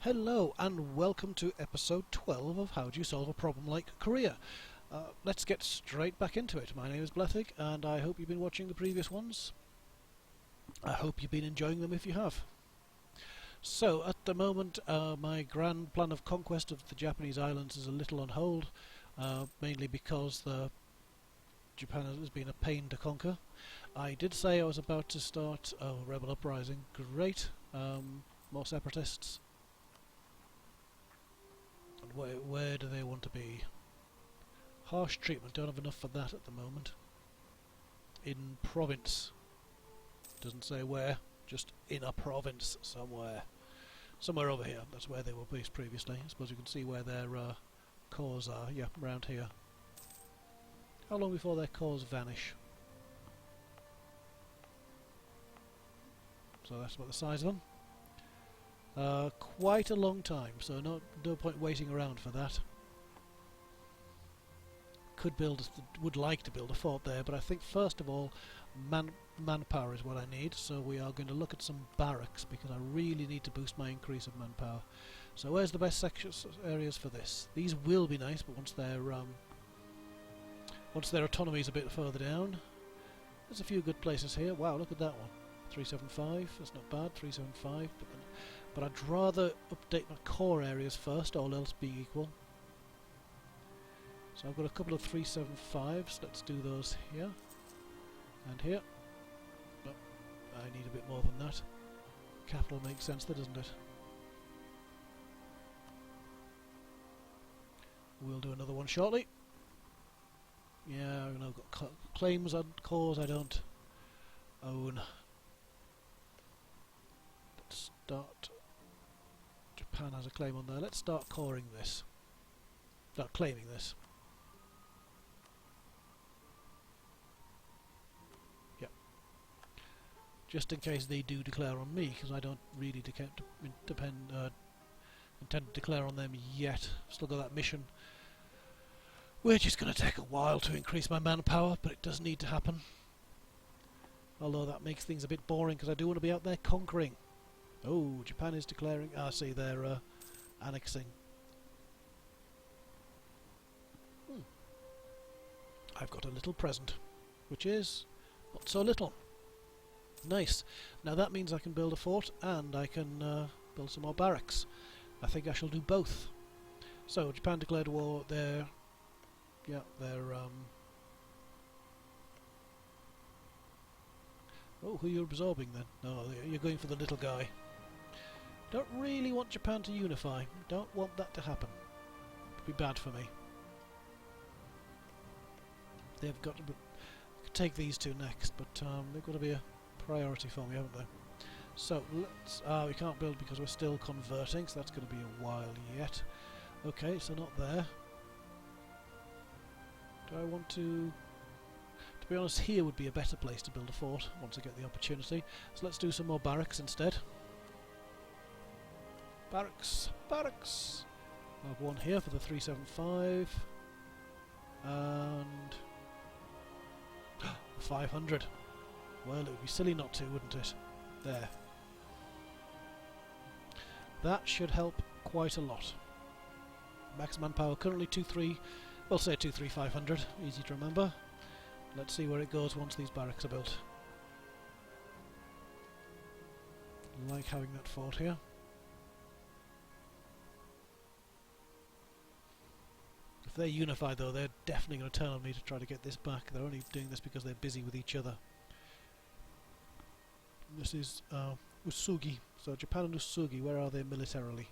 Hello and welcome to episode 12 of How Do You Solve a Problem Like Korea. Let's get straight back into it. My name is Blethig and I hope you've been watching the previous ones. I hope you've been enjoying them if you have. So at the moment my grand plan of conquest of the Japanese islands is a little on hold, mainly because Japan has been a pain to conquer. I did say I was about to start rebel uprising. Great. More separatists. And where do they want to be? Harsh treatment, don't have enough for that at the moment. In province. Doesn't say where, just in a province somewhere. Somewhere over here, that's where they were based previously. I suppose you can see where their cores are, yeah, around here. How long before their cores vanish? So that's about the size of them. Quite a long time, so no point waiting around for that. Would like to build a fort there, but I think first of all manpower is what I need, so we are going to look at some barracks because I really need to boost my increase of manpower. So where's the best areas for this? These will be nice, but once their autonomy is a bit further down, there's a few good places here. Wow, look at that one. 375, that's not bad, 375, but I'd rather update my core areas first, all else being equal. So I've got a couple of 375s, let's do those here and here. But I need a bit more than that. Capital makes sense there, doesn't it? We'll do another one shortly. Yeah, I've got claims on cores I don't own. Let's start. Japan has a claim on there. Let's start coring this. Not claiming this. Yep. Just in case they do declare on me, because I don't really intend to declare on them yet. Still got that mission, which is going to take a while to increase my manpower, but it does need to happen. Although that makes things a bit boring, because I do want to be out there conquering. Oh, Japan is declaring. I see they're annexing. I've got a little present, which is not so little. Nice. Now that means I can build a fort and I can build some more barracks. I think I shall do both. So Japan declared war. They're oh, who are you absorbing then? No, you're going for the little guy. Don't really want Japan to unify. Don't want that to happen. It'd be bad for me. They've got to take these two next, but they've got to be a priority for me, haven't they? So let's. We can't build because we're still converting, so that's going to be a while yet. Okay, so not there. Do I want to? To be honest, here would be a better place to build a fort once I get the opportunity. So let's do some more barracks instead. Barracks, barracks. I have one here for the 375 and 500. Well, it would be silly not to, wouldn't it? There. That should help quite a lot. Max manpower currently 2-3. We'll say 2-3-500. Easy to remember. Let's see where it goes once these barracks are built. Like having that fort here. If they're unified though, they're definitely going to turn on me to try to get this back. They're only doing this because they're busy with each other. This is Usugi. So Japan and Usugi, where are they militarily?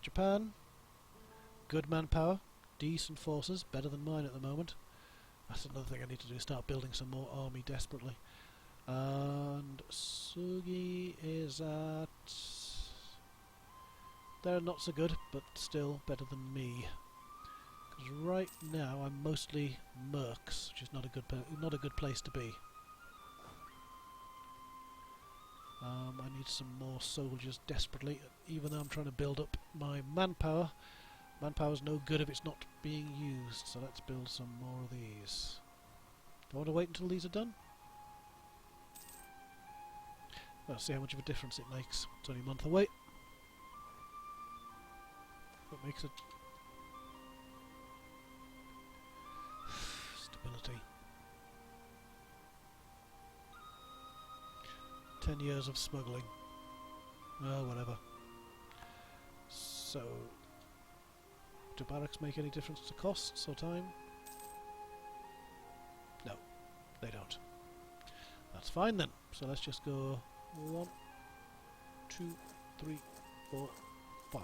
Japan. Good manpower. Decent forces. Better than mine at the moment. That's another thing I need to do. Start building some more army desperately. And Sugi is at... They're not so good, but still better than me. Because right now I'm mostly mercs, which is not a good place to be. I need some more soldiers desperately, even though I'm trying to build up my manpower. Manpower's no good if it's not being used, so let's build some more of these. Do I want to wait until these are done? Let's see how much of a difference it makes. It's only a month away. What makes it? Stability. 10 years of smuggling. Oh, whatever. So, do barracks make any difference to costs or time? No, they don't. That's fine then. So let's just go 1, 2, 3, 4, 5.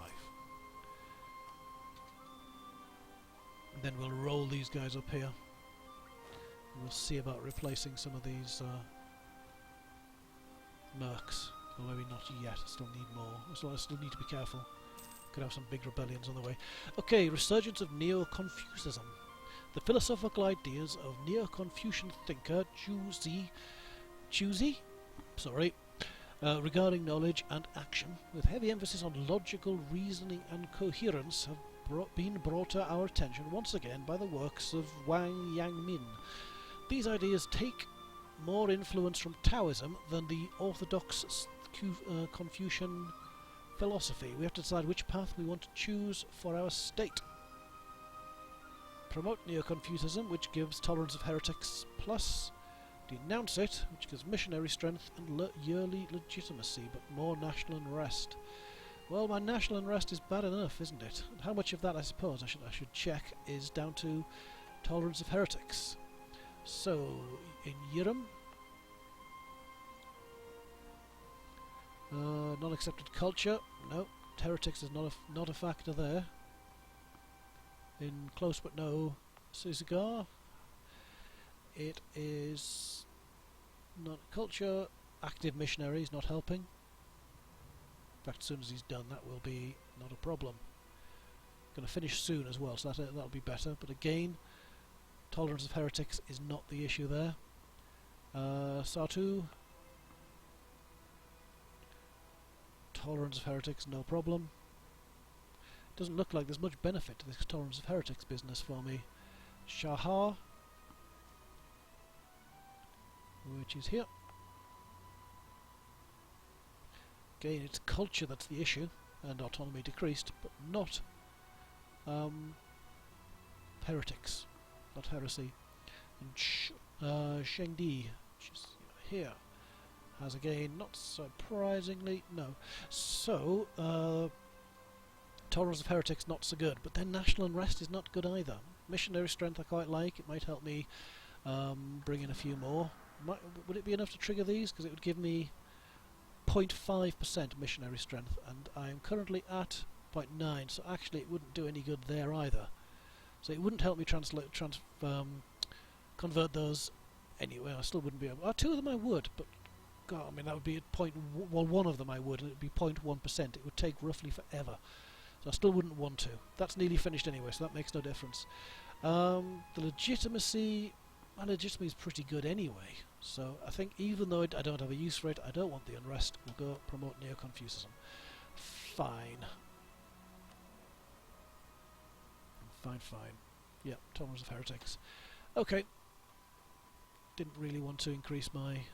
And then we'll roll these guys up here. And we'll see about replacing some of these mercs. Or maybe not yet. I still need more. So I still need to be careful. Could have some big rebellions on the way. Okay, resurgence of Neo-Confucianism. The philosophical ideas of Neo-Confucian thinker Chuzi, regarding knowledge and action, with heavy emphasis on logical reasoning and coherence, have been brought to our attention once again by the works of Wang Yangmin. These ideas take more influence from Taoism than the orthodox Confucian philosophy. We have to decide which path we want to choose for our state. Promote Neo-Confucianism, which gives tolerance of heretics, plus denounce it, which gives missionary strength and yearly legitimacy, but more national unrest. Well, my national unrest is bad enough, isn't it? And how much of that, I suppose, I should check, is down to tolerance of heretics. So, in Yiram, non-accepted culture, no. Heretics is not a factor there. In Close But No Cigar, it is not culture. Active missionaries not helping. In fact, as soon as he's done, that will be not a problem. Going to finish soon as well, so that'll be better. But again, tolerance of heretics is not the issue there. Sartu, tolerance of heretics, no problem. Doesn't look like there's much benefit to this tolerance of heretics business for me. Shahar, which is here. Again, it's culture that's the issue, and autonomy decreased, but not heretics, not heresy. And Shengdi, which is here, has again, not surprisingly, no. So, tolerance of heretics not so good, but then national unrest is not good either. Missionary strength I quite like. It might help me bring in a few more. Would it be enough to trigger these? Because it would give me 0.5% missionary strength, and I am currently at 0.9, so actually it wouldn't do any good there either. So it wouldn't help me convert those anyway. I still wouldn't be able. 2 of them I would, but God, I mean that would be at well, 1 of them I would, and it would be 0.1%. It would take roughly forever. So I still wouldn't want to. That's nearly finished anyway, so that makes no difference. The legitimacy, my legitimacy is pretty good anyway. So I think even though I don't have a use for it, I don't want the unrest. We'll go promote Neo-Confucianism. Fine. Fine. Yep, tolerance of heretics. Okay. Didn't really want to increase my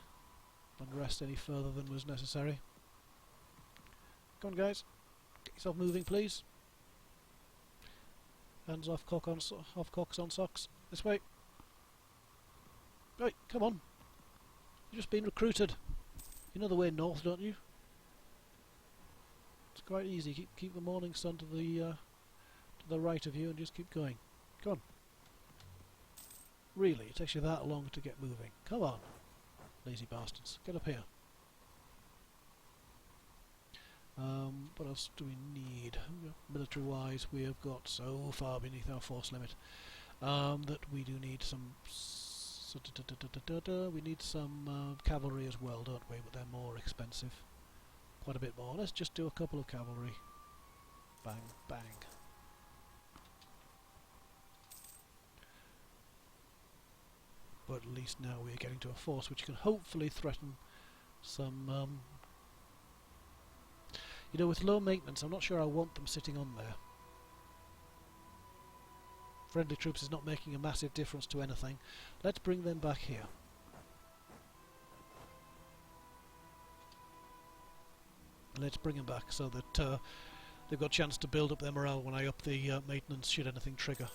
unrest any further than was necessary. Come on, guys. Get yourself moving, please. Hands off cocks on socks. This way. Right, come on. You've just been recruited. You know the way north, don't you? It's quite easy. Keep the morning sun to the right of you and just keep going. Come on. Really, it takes you that long to get moving. Come on. Lazy bastards. Get up here. What else do we need? Military-wise, we have got so far beneath our force limit that we do need some. We need some cavalry as well, don't we? But they're more expensive, quite a bit more. Let's just do a couple of cavalry. Bang, bang. But at least now we're getting to a force which can hopefully threaten some. You know, with low maintenance, I'm not sure I want them sitting on there. Friendly troops is not making a massive difference to anything. Let's bring them back here. let's bring them back so that they've got a chance to build up their morale when I up the maintenance should anything trigger.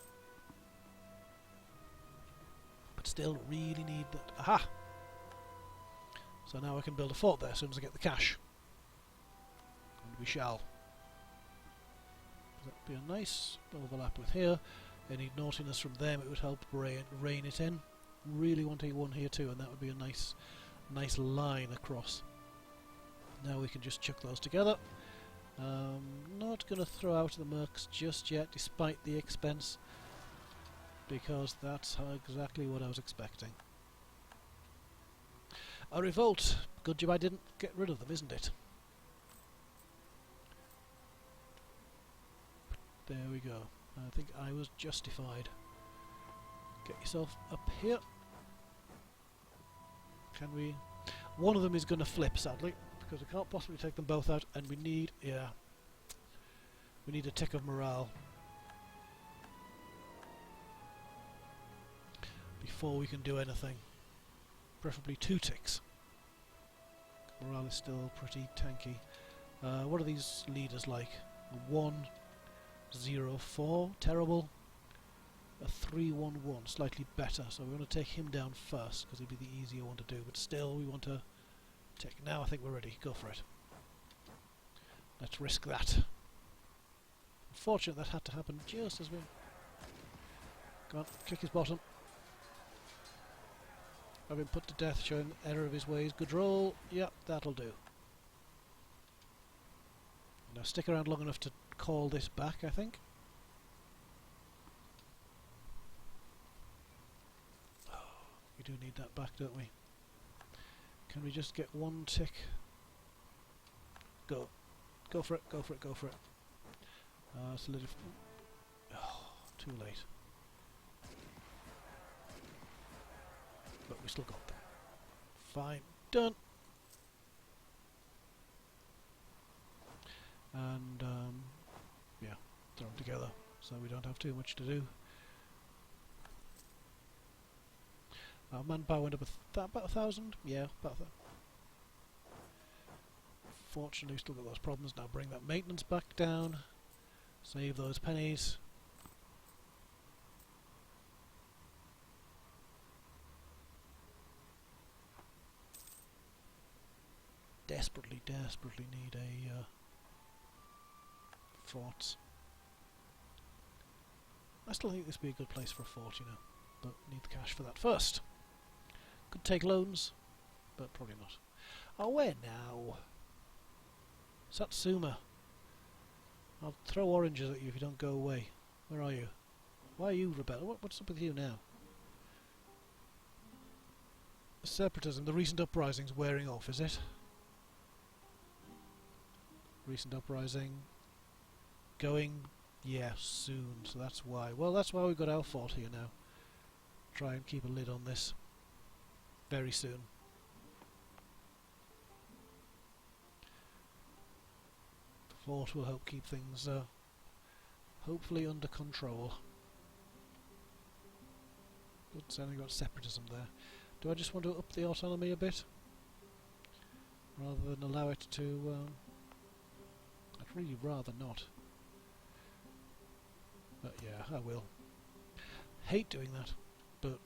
But still really need that. Aha! So now I can build a fort there as soon as I get the cash. And we shall. That would be a nice overlap with here. Any naughtiness from them, it would help rein it in. Really want one here too, and that would be a nice line across. Now we can just chuck those together. Not going to throw out the mercs just yet, despite the expense, because that's exactly what I was expecting. A revolt. Good job I didn't get rid of them, isn't it? There we go. I think I was justified. Get yourself up here. Can we... One of them is going to flip, sadly, because we can't possibly take them both out, and we need... yeah. We need a tick of morale before we can do anything. Preferably 2 ticks. Morale is still pretty tanky. What are these leaders like? A 1-0-4, terrible. A 3-1-1, slightly better. So we're going to take him down first because he'd be the easier one to do. But still, we want to take. Now I think we're ready. Go for it. Let's risk that. Unfortunate that had to happen just as we... Go on, kick his bottom. I've been put to death, showing error of his ways. Good roll. Yep, that'll do. Now stick around long enough to call this back, I think. Oh, we do need that back, don't we? Can we just get 1 tick? Go. Go for it, go for it, go for it. Oh, too late. But we still got them. Fine. Done. And, yeah, throw them together so we don't have too much to do. Our manpower went up about 1,000? Yeah, about that. Fortunately, we still got those problems. Now bring that maintenance back down. Save those pennies. Desperately need a fort. I still think this would be a good place for a fort, you know, but need the cash for that first. Could take loans, but probably not. Oh, where now? Satsuma. I'll throw oranges at you if you don't go away. Where are you? Why are you rebel? What's up with you now? Separatism, the recent uprising's wearing off, is it? Recent uprising going, yeah, soon, so that's why. Well, that's why we've got our fort here now. Try and keep a lid on this very soon. The fort will help keep things hopefully under control. Good, so we've got separatism there. Do I just want to up the autonomy a bit? Rather than allow it to... I'd really rather not. But yeah, I will. Hate doing that, but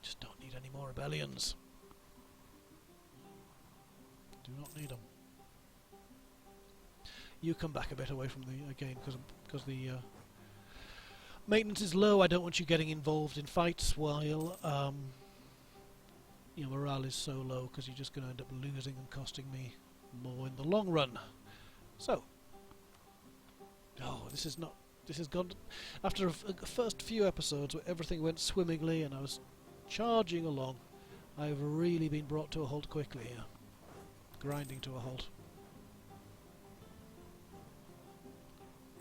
just don't need any more rebellions. Do not need them. You come back a bit away from the again because the maintenance is low. I don't want you getting involved in fights while your morale is so low, because you're just going to end up losing and costing me more in the long run. So, oh, this has gone after a first few episodes where everything went swimmingly and I was charging along. I've really been brought to a halt quickly here, grinding to a halt.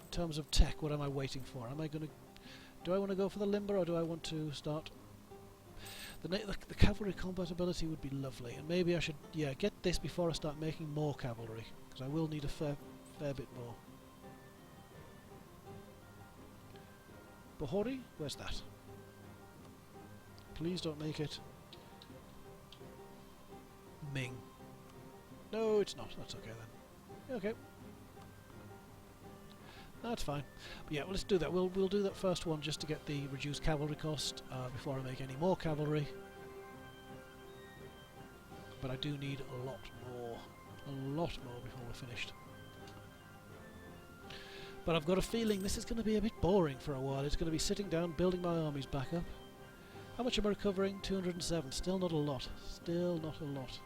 In terms of tech, what am I waiting for? Am I going to? Do I want to go for the limber, or do I want to start? The cavalry compatibility would be lovely, and maybe I should, yeah, get this before I start making more cavalry, because I will need a fair bit more. Bahori? Where's that? Please don't make it Ming. No, it's not. That's okay then. Okay. That's fine. But yeah, well, let's do that. We'll do that first one just to get the reduced cavalry cost before I make any more cavalry. But I do need a lot more before we're finished. But I've got a feeling this is going to be a bit boring for a while. It's going to be sitting down, building my armies back up. How much am I recovering? 207. Still not a lot. Still not a lot.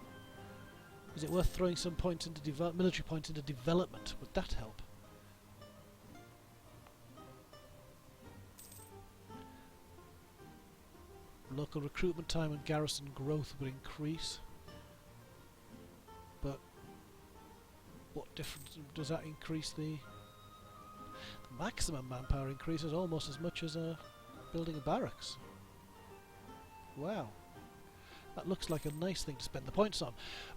Is it worth throwing some points into military points into development? Would that help? Local recruitment time and garrison growth would increase. But what difference does that increase? The maximum manpower increases almost as much as building a barracks. Wow. That looks like a nice thing to spend the points on.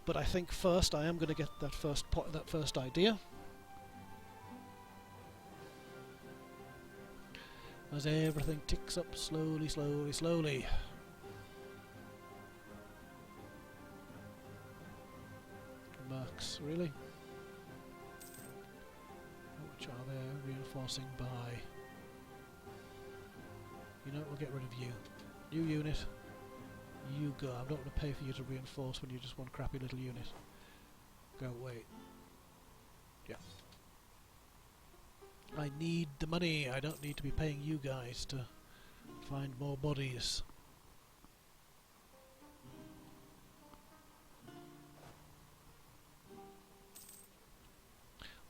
But I think first I am going to get that first idea. As everything ticks up slowly, slowly, slowly. Mercs, really? Which are they reinforcing by? You know, we'll get rid of you. New unit. You go. I'm not going to pay for you to reinforce when you're just one crappy little unit. Go away. Yeah. I need the money. I don't need to be paying you guys to find more bodies.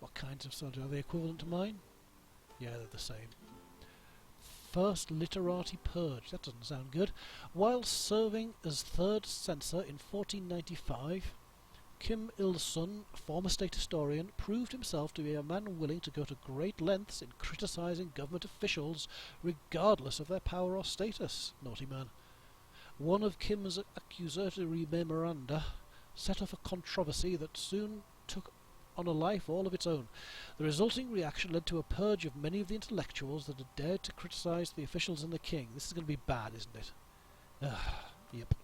What kinds of soldiers? Are they equivalent to mine? Yeah, they're the same. First literati purge. That doesn't sound good. While serving as third censor in 1495, Kim Il-sung, former state historian, proved himself to be a man willing to go to great lengths in criticising government officials regardless of their power or status. Naughty man. One of Kim's accusatory memoranda set off a controversy that soon took on a life all of its own. The resulting reaction led to a purge of many of the intellectuals that had dared to criticise the officials and the king. This is going to be bad, isn't it? Yep.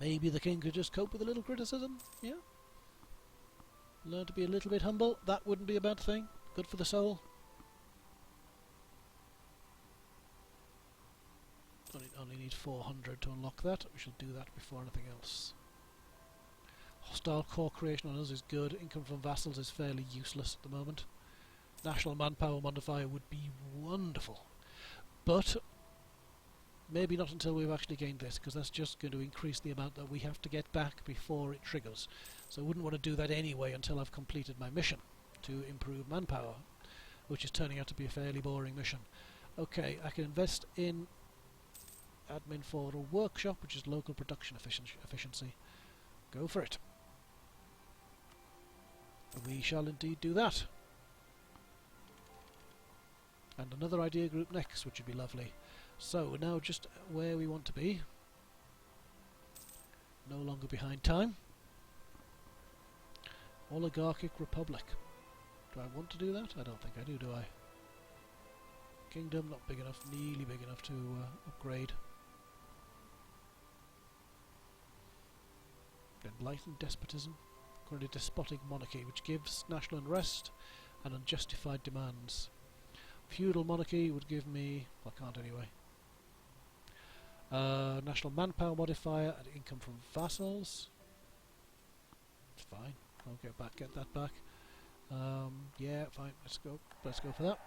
Maybe the king could just cope with a little criticism, yeah? Learn to be a little bit humble. That wouldn't be a bad thing. Good for the soul. Only need 400 to unlock that. We shall do that before anything else. Hostile core creation on us is good. Income from vassals is fairly useless at the moment. National manpower modifier would be wonderful. But maybe not until we've actually gained this, because that's just going to increase the amount that we have to get back before it triggers. So I wouldn't want to do that anyway until I've completed my mission to improve manpower, which is turning out to be a fairly boring mission. Okay, I can invest in admin for a workshop, which is local production efficiency. Go for it. We shall indeed do that. And another idea group next, which would be lovely. So, we're now just where we want to be. No longer behind time. Oligarchic Republic. Do I want to do that? I don't think I do I? Kingdom, not big enough, nearly big enough to upgrade. Enlightened despotism. Currently despotic monarchy, which gives national unrest and unjustified demands. Feudal monarchy would give me... well, I can't anyway. National manpower modifier and income from vassals. It's fine. I'll get that back. Yeah, fine. Let's go for that.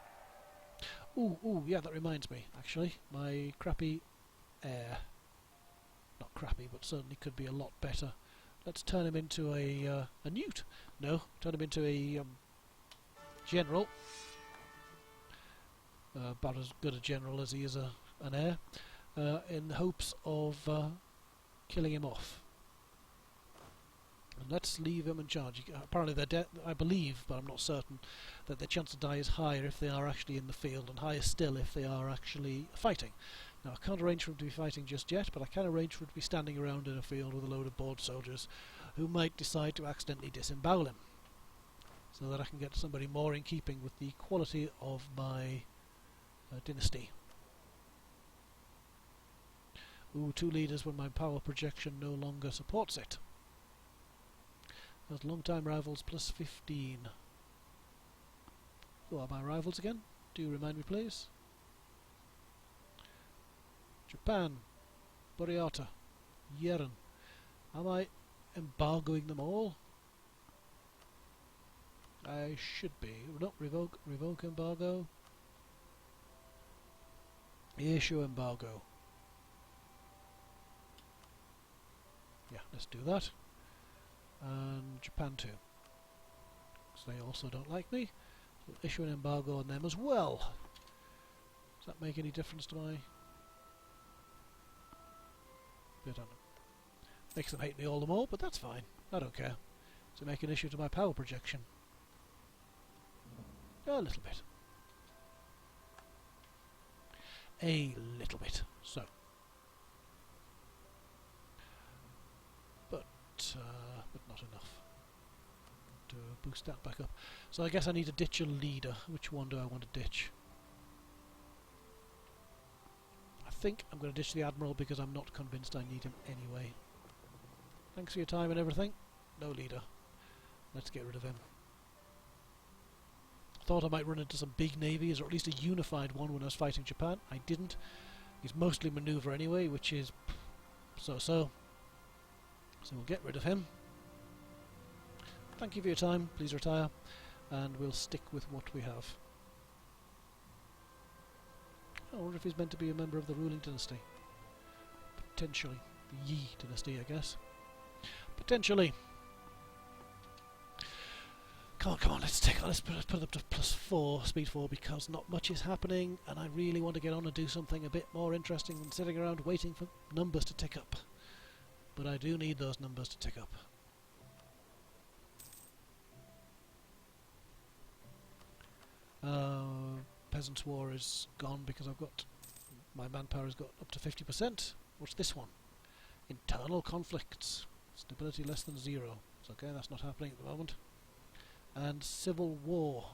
Ooh, yeah, that reminds me, actually. My crappy heir. Not crappy, but certainly could be a lot better. Let's turn him into a newt. No, turn him into a general. About as good a general as he is an heir. In the hopes of killing him off. And let's leave him in charge. Apparently they're I believe, but I'm not certain, that their chance to die is higher if they are actually in the field, and higher still if they are actually fighting. Now, I can't arrange for him to be fighting just yet, but I can arrange for him to be standing around in a field with a load of bored soldiers who might decide to accidentally disembowel him, so that I can get somebody more in keeping with the quality of my dynasty. Ooh, 2 leaders when my power projection no longer supports it. Those long-time rivals plus 15. Who are my rivals again? Do you remind me, please? Japan, Boreata, Yeren. Am I embargoing them all? I should be. Not revoke embargo. Issue embargo. Yeah, let's do that. And Japan too. So they also don't like me. So we'll issue an embargo on them as well. Does that make any difference to my... I don't know. Makes them hate me all the more, but that's fine. I don't care. Does it make an issue to my power projection? A little bit. A little bit. So. But not enough to boost that back up. So I guess I need to ditch a leader. Which one do I want to ditch? I think I'm going to ditch the Admiral because I'm not convinced I need him anyway. Thanks for your time and everything. No leader. Let's get rid of him. Thought I might run into some big navies, or at least a unified one when I was fighting Japan. I didn't. He's mostly manoeuvre anyway, which is so-so. So we'll get rid of him. Thank you for your time. Please retire. And we'll stick with what we have. I wonder if he's meant to be a member of the ruling dynasty. Potentially. The Yi dynasty, I guess. Potentially. Come on, let's put it up to +4, speed 4, because not much is happening, and I really want to get on and do something a bit more interesting than sitting around waiting for numbers to tick up. But I do need those numbers to tick up. Peasants' War is gone because I've got... my manpower has got up to 50%. What's this one? Internal conflicts. Stability less than 0. It's okay, that's not happening at the moment. And civil war.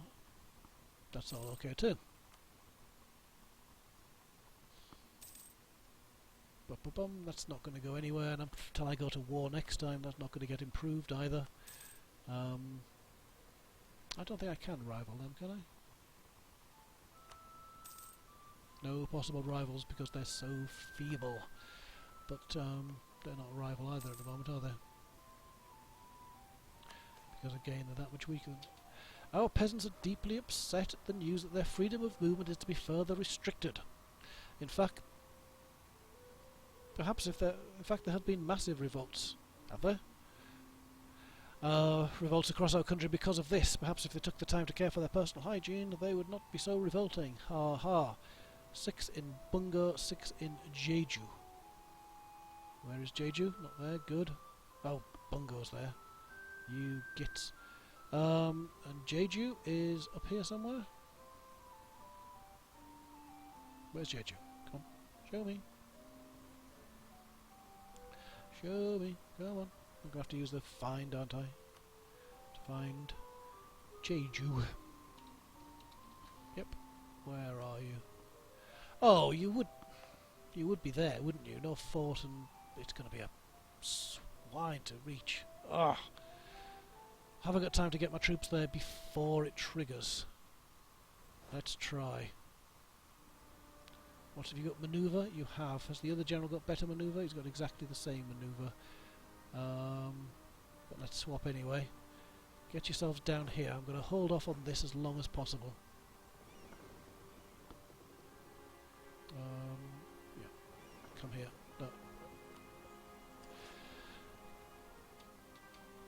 That's all okay too. That's not going to go anywhere, and until I go to war next time, that's not going to get improved either. I don't think I can rival them, can I? No possible rivals because they're so feeble. But they're not a rival either at the moment, are they? Because again, they're that much weaker than... Our peasants are deeply upset at the news that their freedom of movement is to be further restricted. In fact, there have been massive revolts. Have there? Revolts across our country because of this. Perhaps if they took the time to care for their personal hygiene, they would not be so revolting. Ha ha. 6 in Bungo, 6 in Jeju. Where is Jeju? Not there. Good. Oh, Bungo's there. You gits. And Jeju is up here somewhere. Where's Jeju? Come on. Show me. Show me. Come on. I'm going to have to use the find, aren't I? To find Jeju. Yep. Where are you? Oh, you would be there, wouldn't you? No fort, and it's going to be a swine to reach. Ugh. Have I got time to get my troops there before it triggers? Let's try. What have you got? Manoeuvre? You have. Has the other general got better manoeuvre? He's got exactly the same manoeuvre. But let's swap anyway. Get yourselves down here. I'm going to hold off on this as long as possible. Yeah. Come here. No.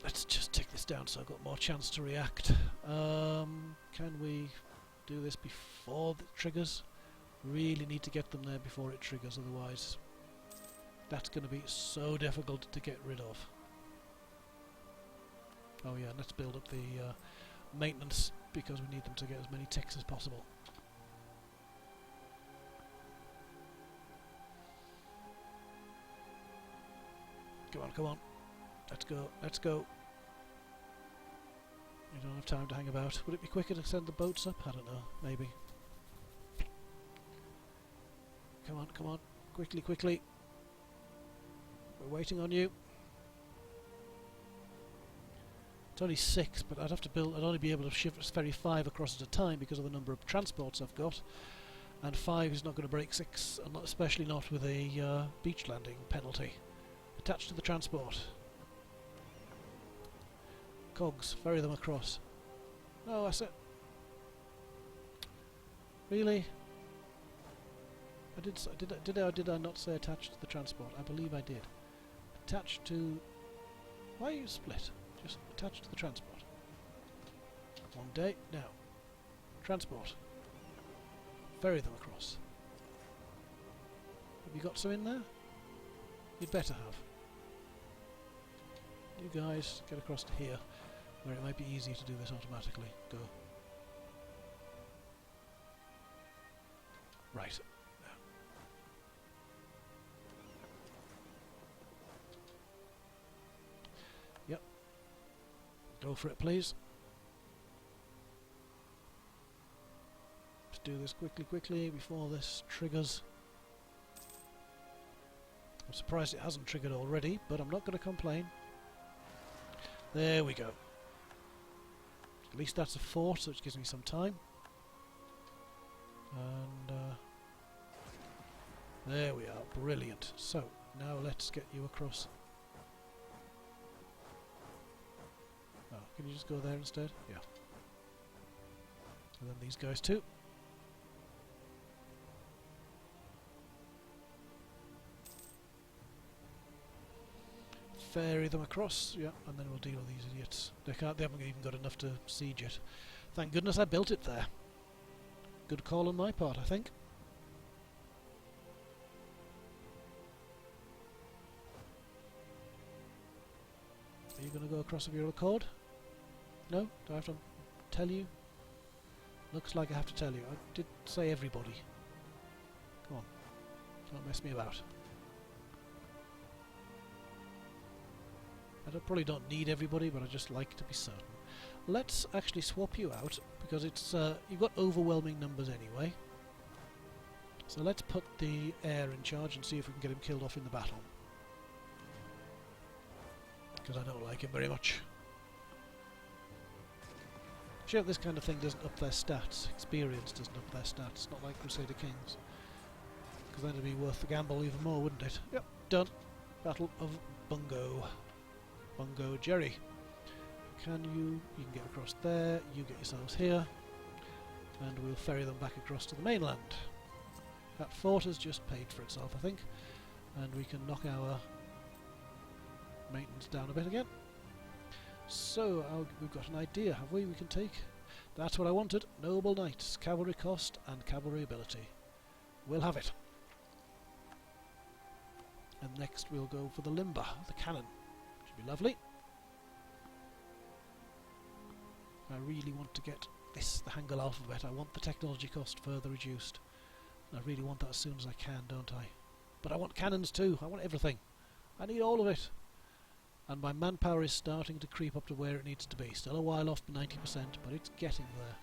Let's just take this down so I've got more chance to react. Can we do this before it triggers? Really need to get them there before it triggers, otherwise that's going to be so difficult to get rid of. Oh yeah, let's build up the maintenance because we need them to get as many ticks as possible. Come on, come on. Let's go, let's go. We don't have time to hang about. Would it be quicker to send the boats up? I don't know, maybe. Come on, come on. Quickly, quickly. We're waiting on you. It's only 6, but I'd have to build. I'd only be able to shift ferry 5 across at a time because of the number of transports I've got. And 5 is not going to break 6, and especially not with a beach landing penalty. Attached to the transport. Cogs, ferry them across. No, I said... Really? Did I not say attached to the transport? I believe I did. Attached to... Why are you split? Just attached to the transport. One day, now. Transport. Ferry them across. Have you got some in there? You'd better have. You guys get across to here, where it might be easier to do this automatically. Go. Right. Now. Yep. Go for it, please. Let's do this quickly before this triggers. I'm surprised it hasn't triggered already, but I'm not going to complain. There we go. At least that's a fort, so it gives me some time. And there we are, brilliant. So, now let's get you across. Oh, can you just go there instead? Yeah. And then these guys too. Ferry them across, yeah, and then we'll deal with these idiots. They haven't even got enough to siege it. Thank goodness I built it there. Good call on my part, I think. Are you going to go across of your accord? No? Do I have to tell you? Looks like I have to tell you. I did say everybody. Come on. Don't mess me about. I probably don't need everybody, but I just like to be certain. Let's actually swap you out, because it's you've got overwhelming numbers anyway. So let's put the heir in charge and see if we can get him killed off in the battle. Because I don't like him very much. Sure, this kind of thing doesn't up their stats. Experience doesn't up their stats, not like Crusader Kings. Because then it'd be worth the gamble even more, wouldn't it? Yep, done. Battle of Bungo. Bungo Jerry. You can get across there, you get yourselves here, and we'll ferry them back across to the mainland. That fort has just paid for itself, I think, and we can knock our maintenance down a bit again. So, we've got an idea, have we? We can take... That's what I wanted. Noble Knights, cavalry cost and cavalry ability. We'll have it. And next we'll go for the limber, the cannon. Should be lovely. I really want to get this, the Hangul alphabet. I want the technology cost further reduced. I really want that as soon as I can, don't I? But I want cannons too. I want everything. I need all of it. And my manpower is starting to creep up to where it needs to be. Still a while off 90%, but it's getting there.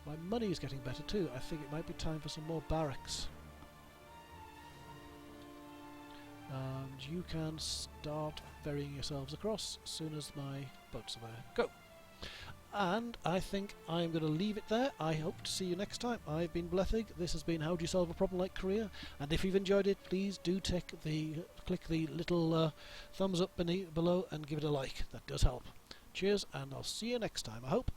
My money is getting better too. I think it might be time for some more barracks. And you can start ferrying yourselves across as soon as my boats are there. Go! And I think I'm going to leave it there. I hope to see you next time. I've been Blethig. This has been How Do You Solve a Problem Like Korea. And if you've enjoyed it, please do click the little thumbs up below and give it a like. That does help. Cheers, and I'll see you next time, I hope.